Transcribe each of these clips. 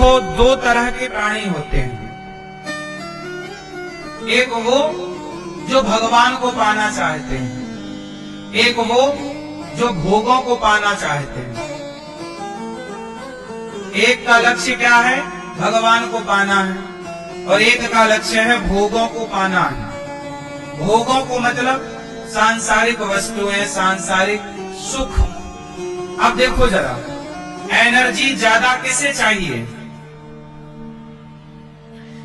देखो, दो तरह के प्राणी होते हैं। एक वो जो भगवान को पाना चाहते हैं, एक वो जो भोगों को पाना चाहते हैं। एक का लक्ष्य क्या है? भगवान को पाना है, और एक का लक्ष्य है भोगों को पाना है। भोगों को मतलब सांसारिक वस्तुएं, सांसारिक सुख। अब देखो जरा, एनर्जी ज्यादा किसे चाहिए?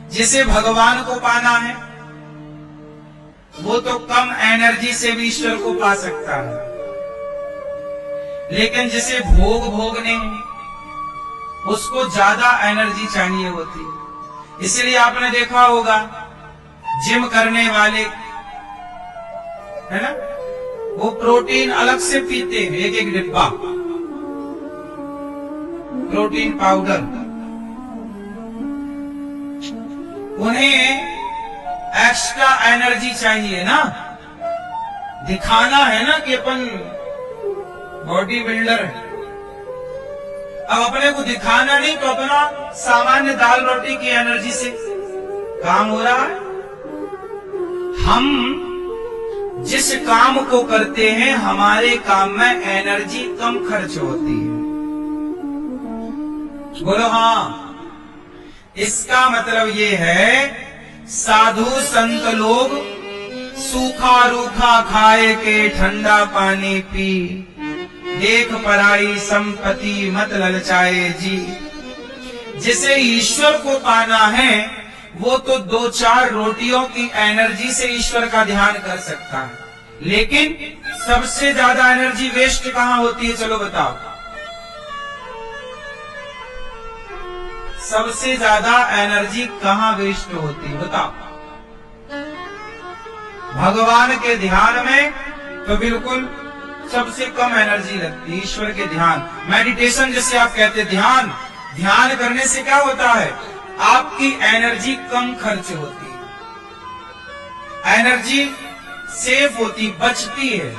जिसे भगवान को पाना है वो तो कम एनर्जी से भी ईश्वर को पा सकता है, लेकिन जिसे भोग भोगने हैं उसको ज्यादा एनर्जी चाहिए होती है। इसलिए आपने देखा होगा जिम करने वाले, है ना, वो प्रोटीन अलग से पीते हैं, एक एक डिब्बा प्रोटीन पाउडर। उन्हें एक्स्ट्रा एनर्जी चाहिए ना, दिखाना है ना कि अपन बॉडी बिल्डर है। अब अपने को दिखाना नहीं तो अपना सामान्य दाल रोटी की एनर्जी से काम हो रहा है। हम जिस काम को करते हैं हमारे काम में एनर्जी कम खर्च होती है। बोलो हाँ। इसका मतलब ये है साधु संत लोग सूखा रूखा खाए के ठंडा पानी पी, देख पराई संपत्ति मत ललचाए जी। जिसे ईश्वर को पाना है वो तो दो चार रोटियों की एनर्जी से ईश्वर का ध्यान कर सकता है, लेकिन सबसे ज्यादा एनर्जी वेस्ट कहां होती है? चलो बताओ, सबसे ज्यादा एनर्जी कहां वेस्ट होती है? बताओ। भगवान के ध्यान में तो बिल्कुल सबसे कम एनर्जी लगती है। ईश्वर के ध्यान, मेडिटेशन जिसे आप कहते हैं, ध्यान करने से क्या होता है? आपकी एनर्जी कम खर्च होती है, एनर्जी सेफ होती, बचती है।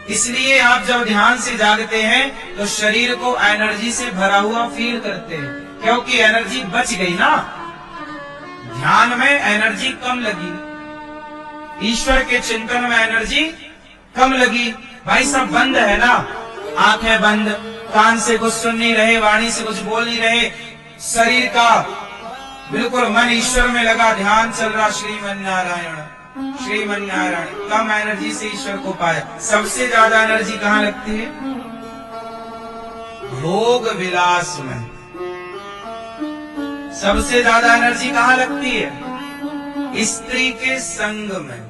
इसलिए आप जब ध्यान से जागते हैं तो शरीर को एनर्जी से भरा हुआ फील करते हैं, क्योंकि एनर्जी बच गई ना। ध्यान में एनर्जी कम लगी, ईश्वर के चिंतन में एनर्जी कम लगी। भाई सब बंद है ना, आंखें बंद, कान से कुछ सुन नहीं रहे, वाणी से कुछ बोल नहीं रहे, शरीर का बिल्कुल मन ईश्वर में लगा, ध्यान चल रहा, श्रीमन नारायण श्रीमन नारायण। कम एनर्जी से ईश्वर को पाया। सबसे ज्यादा एनर्जी कहाँ लगती है? भोग विलास में। सबसे ज्यादा एनर्जी कहाँ लगती है? स्त्री के संग में।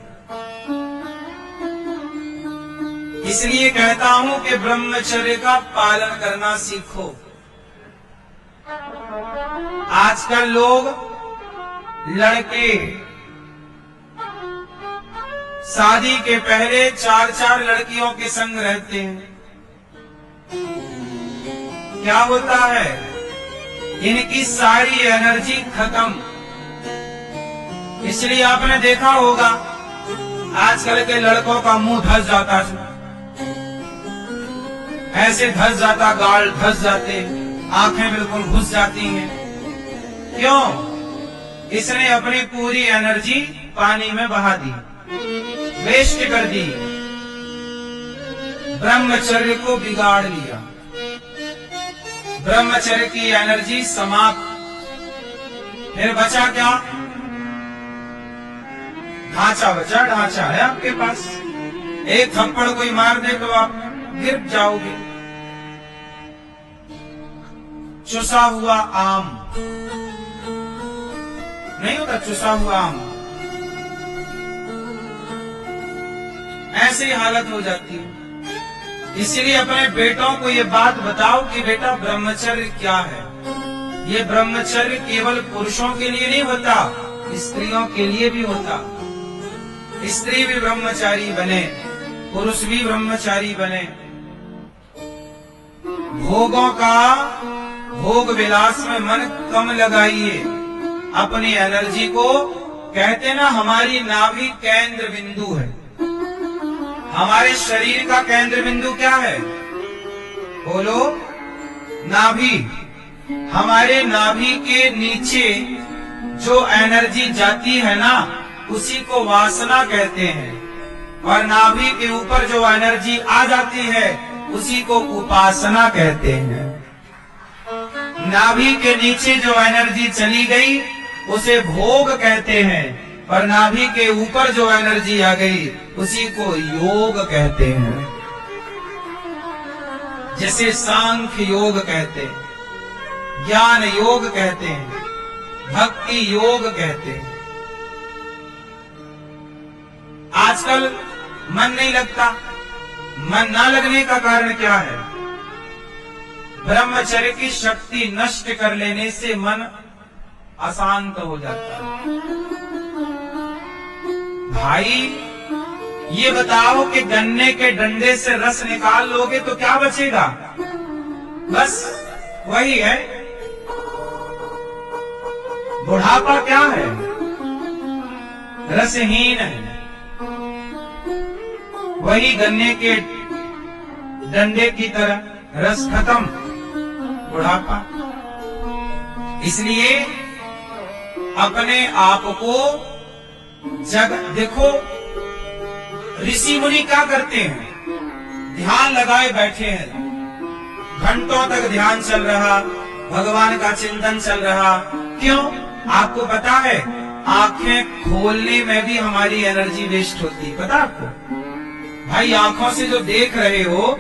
इसलिए कहता हूं कि ब्रह्मचर्य का पालन करना सीखो। आजकल लोग, लड़के शादी के पहले 4-4 लड़कियों के संग रहते हैं। क्या होता है? इनकी सारी एनर्जी खत्म। इसलिए आपने देखा होगा आजकल के लड़कों का मुंह धस जाता है, ऐसे धस जाता, गाल धस जाते, आंखें बिल्कुल घुस जाती हैं। क्यों? इसने अपनी पूरी एनर्जी पानी में बहा दी, वेस्ट कर दी, ब्रह्मचर्य को बिगाड़ लिया। ब्रह्मचर्य की एनर्जी समाप्त। फिर बचा क्या? ढांचा बचा। ढांचा है आपके पास, एक थप्पड़ कोई मार दे तो आप गिर जाओगे। चुसा हुआ आम नहीं होता, चुसा हुआ आम, ऐसी हालत हो जाती है। इसलिए अपने बेटों को ये बात बताओ कि बेटा ब्रह्मचर्य क्या है। ये ब्रह्मचर्य केवल पुरुषों के लिए नहीं होता, स्त्रियों के लिए भी होता। स्त्री भी ब्रह्मचारी बने, पुरुष भी ब्रह्मचारी बने। भोगों का, भोग विलास में मन कम लगाइए। अपनी एनर्जी को, कहते ना हमारी नाभि केंद्र बिंदु है। हमारे शरीर का केंद्र बिंदु क्या है? बोलो, नाभि। हमारे नाभि के नीचे जो एनर्जी जाती है ना, उसी को वासना कहते हैं, और नाभि के ऊपर जो एनर्जी आ जाती है उसी को उपासना कहते हैं। नाभि के नीचे जो एनर्जी चली गई उसे भोग कहते हैं, और नाभि के ऊपर जो एनर्जी आ गई उसी को योग कहते हैं। जैसे सांख्य योग कहते हैं, ज्ञान योग कहते हैं, भक्ति योग कहते हैं। आजकल मन नहीं लगता। मन ना लगने का कारण क्या है? ब्रह्मचर्य की शक्ति नष्ट कर लेने से मन अशांत हो जाता है। भाई ये बताओ कि गन्ने के डंडे से रस निकाल लोगे तो क्या बचेगा? बस वही है। बुढ़ापा क्या है? रसहीन है। वही गन्ने के डंडे की तरह, रस खत्म, बुढ़ापा। इसलिए अपने आप को देखो, ऋषि मुनि क्या करते हैं? ध्यान लगाए बैठे हैं, घंटों तक ध्यान चल रहा, भगवान का चिंतन चल रहा। क्यों? आपको पता है, आंखें खोलने में भी हमारी एनर्जी वेस्ट होती है। पता आपको? भाई आंखों से जो देख रहे हो